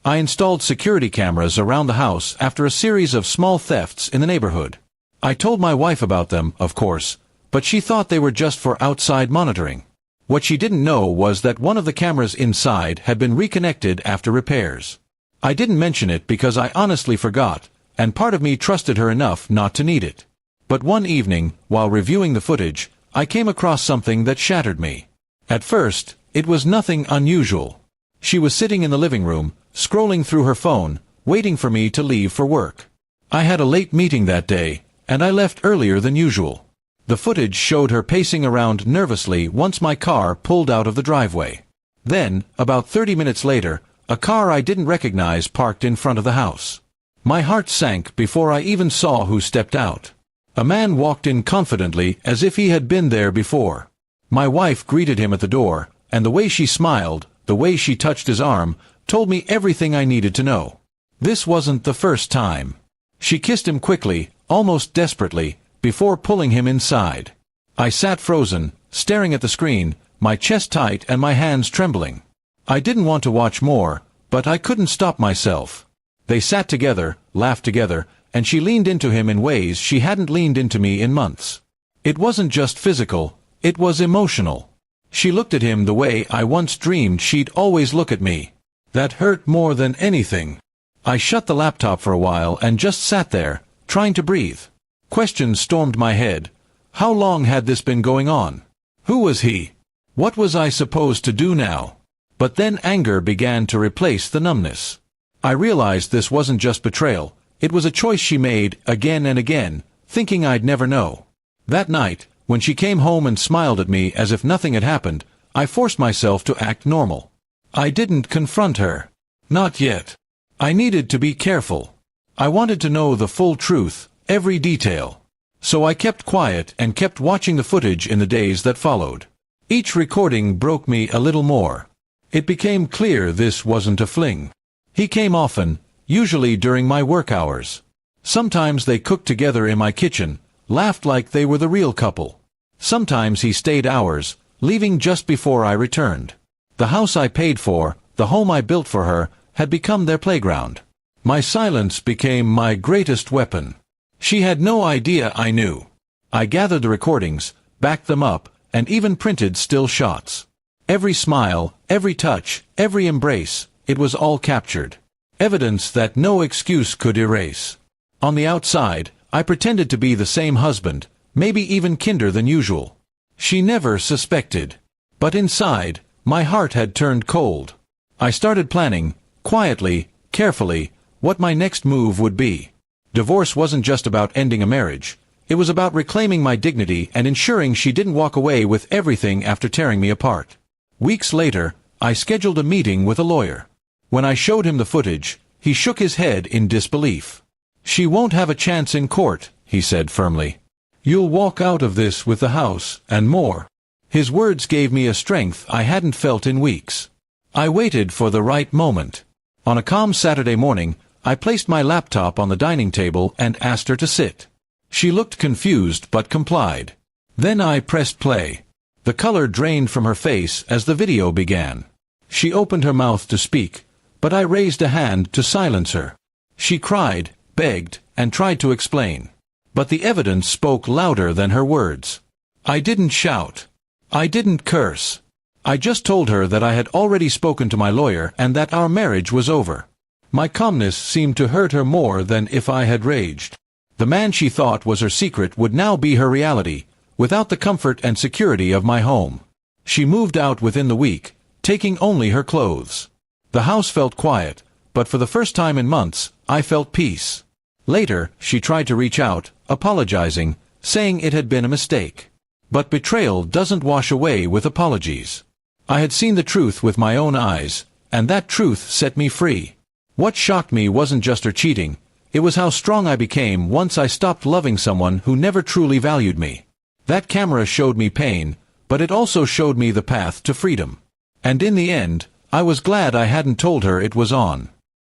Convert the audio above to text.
I installed security cameras around the house after a series of small thefts in the neighborhood. I told my wife about them, of course, but she thought they were just for outside monitoring. What she didn't know was that one of the cameras inside had been reconnected after repairs. I didn't mention it because I honestly forgot, and part of me trusted her enough not to need it. But one evening, while reviewing the footage, I came across something that shattered me. At first, it was nothing unusual. She was sitting in the living room, scrolling through her phone, waiting for me to leave for work. I had a late meeting that day, and I left earlier than usual. The footage showed her pacing around nervously once my car pulled out of the driveway. Then, about 30 minutes later, a car I didn't recognize parked in front of the house. My heart sank before I even saw who stepped out. A man walked in confidently as if he had been there before. My wife greeted him at the door, and the way she smiled, the way she touched his arm, told me everything I needed to know. This wasn't the first time. She kissed him quickly, almost desperately, before pulling him inside. I sat frozen, staring at the screen, my chest tight and my hands trembling. I didn't want to watch more, but I couldn't stop myself. They sat together, laughed together, and she leaned into him in ways she hadn't leaned into me in months. It wasn't just physical, it was emotional. She looked at him the way I once dreamed she'd always look at me. That hurt more than anything. I shut the laptop for a while and just sat there, trying to breathe. Questions stormed my head. How long had this been going on? Who was he? What was I supposed to do now? But then anger began to replace the numbness. I realized this wasn't just betrayal, it was a choice she made again and again, thinking I'd never know. That night, when she came home and smiled at me as if nothing had happened, I forced myself to act normal. I didn't confront her. Not yet. I needed to be careful. I wanted to know the full truth, every detail. So I kept quiet and kept watching the footage in the days that followed. Each recording broke me a little more. It became clear this wasn't a fling. He came often, usually during my work hours. Sometimes they cooked together in my kitchen, laughed like they were the real couple. Sometimes he stayed hours, leaving just before I returned. The house I paid for, the home I built for her, had become their playground. My silence became my greatest weapon. She had no idea I knew. I gathered the recordings, backed them up, and even printed still shots. Every smile, every touch, every embrace, it was all captured. Evidence that no excuse could erase. On the outside, I pretended to be the same husband, maybe even kinder than usual. She never suspected. But inside, my heart had turned cold. I started planning, quietly, carefully, what my next move would be. Divorce wasn't just about ending a marriage. It was about reclaiming my dignity and ensuring she didn't walk away with everything after tearing me apart. Weeks later, I scheduled a meeting with a lawyer. When I showed him the footage, he shook his head in disbelief. "She won't have a chance in court," he said firmly. "You'll walk out of this with the house, and more." His words gave me a strength I hadn't felt in weeks. I waited for the right moment. On a calm Saturday morning, I placed my laptop on the dining table and asked her to sit. She looked confused but complied. Then I pressed play. The color drained from her face as the video began. She opened her mouth to speak, but I raised a hand to silence her. She cried, begged, and tried to explain. But the evidence spoke louder than her words. I didn't shout. I didn't curse. I just told her that I had already spoken to my lawyer and that our marriage was over. My calmness seemed to hurt her more than if I had raged. The man she thought was her secret would now be her reality, without the comfort and security of my home. She moved out within the week, taking only her clothes. The house felt quiet, but for the first time in months, I felt peace. Later, she tried to reach out, apologizing, saying it had been a mistake. But betrayal doesn't wash away with apologies. I had seen the truth with my own eyes, and that truth set me free. What shocked me wasn't just her cheating, it was how strong I became once I stopped loving someone who never truly valued me. That camera showed me pain, but it also showed me the path to freedom. And in the end, I was glad I hadn't told her it was on.